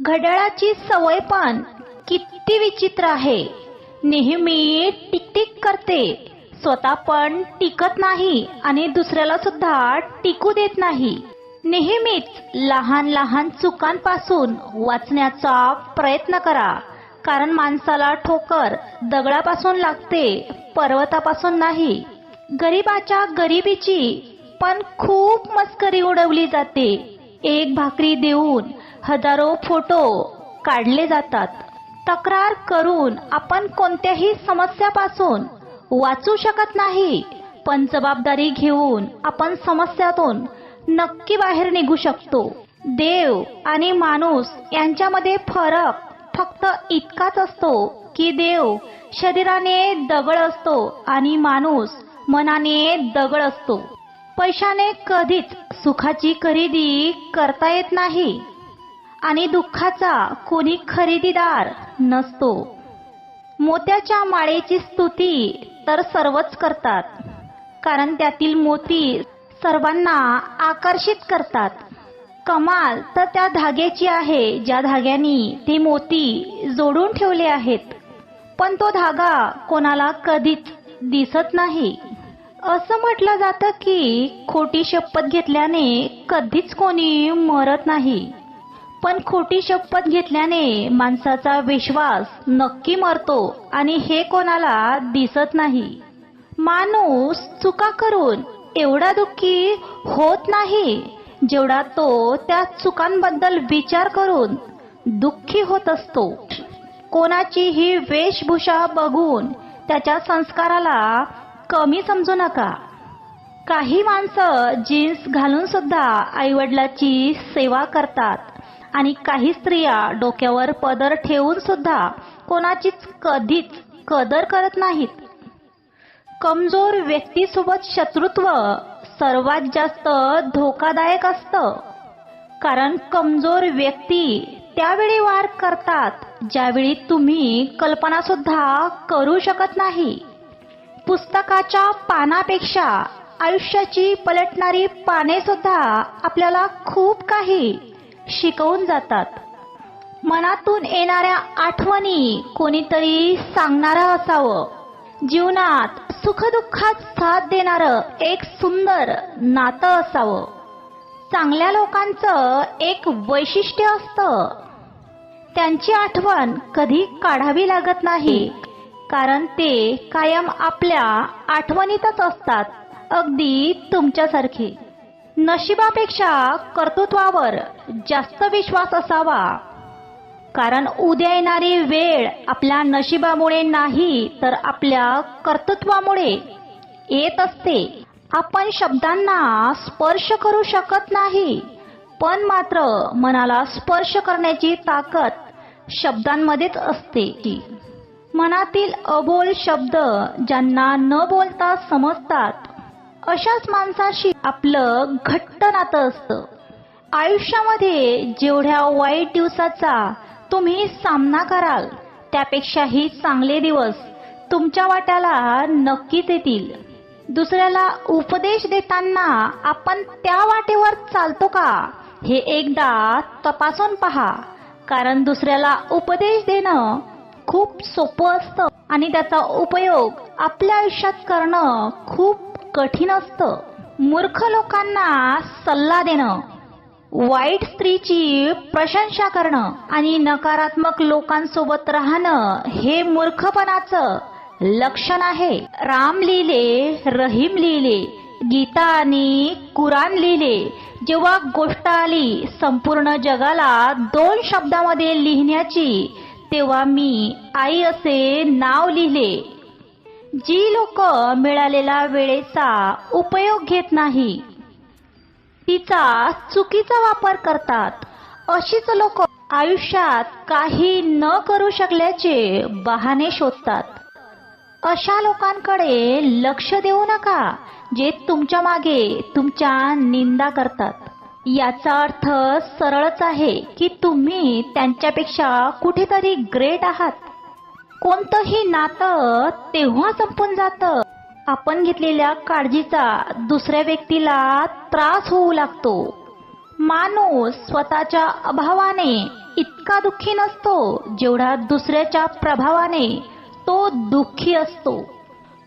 घड्याळाची सवय पण किती विचित्र आहे. नेहमी टिकटिक करते, स्वतः पण टिकत नाही आणि दुसऱ्याला सुद्धा टिकू देत नाही. नेहमीच लहान लहान चुकांपासून वाचण्याचा प्रयत्न करा, कारण माणसाला ठोकर दगडापासून लागते, पर्वतापासून नाही. गरीबाच्या गरिबीची पण खूप मस्करी उडवली जाते. एक भाकरी देऊन हजारो फोटो काढले जातात. तक्रार करून आपण कोणत्याही समस्यापासून वाचू शकत नाही, पण जबाबदारी घेऊन आपण समस्यातून नक्की बाहेर निघू शकतो. देव आणि माणूस यांच्यामध्ये फरक फक्त इतकाच असतो की देव शरीराने दगड असतो आणि माणूस मनाने दगड असतो. पैशाने कधीच सुखाची खरेदी करता येत नाही आणि दुःखाचा कोणी खरेदीदार नसतो. मोत्याच्या माळेची स्तुती तर सर्वच करतात, कारण त्यातील मोती सर्वांना आकर्षित करतात. कमाल तर त्या धाग्याची आहे ज्या धाग्याने ते मोती जोडून ठेवले आहेत, पण तो धागा कोणाला कधीच दिसत नाही. असं म्हटलं जातं की खोटी शपथ घेतल्याने कधीच कोणी मरत नाही, पण खोटी शपथ घेतल्याने माणसाचा विश्वास नक्की मरतो आणि हे कोणाला दिसत नाही. माणूस चुका करून एवढा दुःखी होत नाही जेवढा तो त्या चुकांबद्दल विचार करून दुःखी होत असतो. कोणाचीही वेशभूषा बघून त्याच्या संस्काराला कमी समजू नका. काही माणसं जीन्स घालून सुद्धा आईवडिलाची सेवा करतात आणि काही स्त्रिया डोक्यावर पदर ठेवून सुद्धा कोणाचीच कधीच कदर करत नाहीत. कमजोर व्यक्तीसोबत शत्रुत्व सर्वात जास्त धोकादायक असतं, कारण कमजोर व्यक्ती त्यावेळी वार करतात ज्यावेळी तुम्ही कल्पना सुद्धा करू शकत नाही. पुस्तकाच्या पानापेक्षा आयुष्याची पलटणारी पाने सुद्धा आपल्याला खूप काही शिकवून जातात. मनातून येणाऱ्या आठवणी कोणीतरी सांगणारं असावं. जीवनात सुखदुःखात साथ देणारं एक सुंदर नातं असावं. चांगल्या लोकांचं एक वैशिष्ट्य असतं, त्यांची आठवण कधी काढावी लागत नाही, कारण ते कायम आपल्या आठवणीतच असतात, अगदी तुमच्यासारखे. नशिबापेक्षा कर्तृत्वावर जास्त विश्वास असावा, कारण उद्या येणारी वेळ आपल्या नशिबामुळे नाही तर आपल्या कर्तृत्वामुळे येत असते. आपण शब्दांना स्पर्श करू शकत नाही, पण मात्र मनाला स्पर्श करण्याची ताकद शब्दांमध्येच असते. मनातील अबोल शब्द ज्यांना न बोलता समजतात, अशाच माणसाशी आपलं घट्ट नातं असतं. आयुष्यामध्ये जेवढ्या वाईट दिवसाचा तुम्ही सामना कराल, त्यापेक्षाही चांगले दिवस तुमच्या वाट्याला नक्कीच येतील. दुसऱ्याला उपदेश देताना आपण त्या वाटेवर चालतो का हे एकदा तपासून पहा, कारण दुसऱ्याला उपदेश देणं खूप सोपं असतं आणि त्याचा उपयोग आपल्या आयुष्यात करणं खूप कठीण असतं. मूर्ख लोकांना सल्ला देणं, वाईट स्त्रीची प्रशंसा करणं आणि नकारात्मक लोकांसोबत राहणं हे मूर्खपणाचं लक्षण आहे. राम लिहिले, रहीम लिहिले, गीता आणि कुराण लिहिले. जेव्हा गोष्ट आली संपूर्ण जगाला 2 शब्दामध्ये लिहिण्याची, तेव्हा मी आई असे नाव लिहिले. जी लोक मिळालेल्या वेळेचा उपयोग घेत नाही, तिचा चुकीचा वापर करतात, अशीच लोक आयुष्यात काही न करू शकल्याचे बहाणे शोधतात. अशा लोकांकडे लक्ष देऊ नका जे तुमच्या मागे तुमच्या निंदा करतात. याचा अर्थ सरळच आहे की तुम्ही त्यांच्यापेक्षा कुठेतरी ग्रेट आहात. कोणतंही नातं तेव्हा संपून जातं आपण घेतलेल्या काळजीचा दुसऱ्या व्यक्तीला त्रास होऊ लागतो. माणूस स्वतःच्या अभावाने इतका दुःखी नसतो जेवढा दुसऱ्याच्या प्रभावाने तो दुःखी असतो.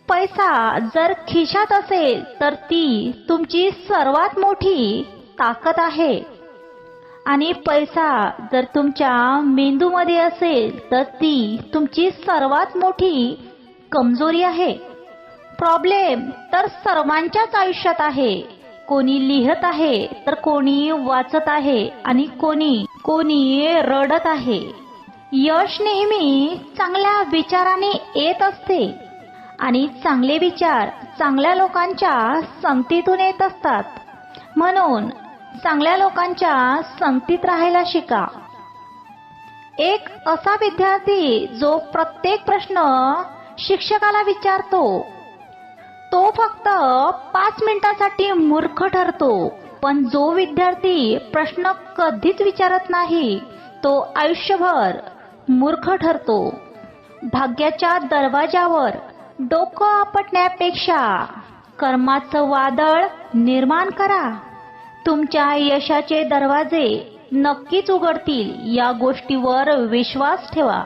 पैसा जर खिशात असेल तर ती तुमची सर्वात मोठी ताकद आहे आणि पैसा जर तुमच्या मेंदूमध्ये असेल तर ती तुमची सर्वात मोठी कमजोरी आहे. प्रॉब्लेम तर सर्वांच्याच आयुष्यात आहे. कोणी लिहत आहे तर कोणी वाचत आहे आणि कोणी रडत आहे. यश नेहमी चांगल्या विचाराने येत असते आणि चांगले विचार चांगल्या लोकांच्या संगतीतून येत असतात. म्हणून चांगल्या लोकांच्या संगतीत राहायला शिका. एक असा विद्यार्थी जो प्रत्येक प्रश्न शिक्षकाला विचारतो तो फक्त 5 मिनिटांसाठी मूर्ख ठरतो, पण जो विद्यार्थी प्रश्न कधीच विचारत नाही तो आयुष्यभर मूर्ख ठरतो. भाग्याच्या दरवाजावर डोकं आपटण्यापेक्षा कर्माचं वादळ निर्माण करा. तुमच्या यशाचे दरवाजे नक्कीच उघडतील या गोष्टीवर विश्वास ठेवा.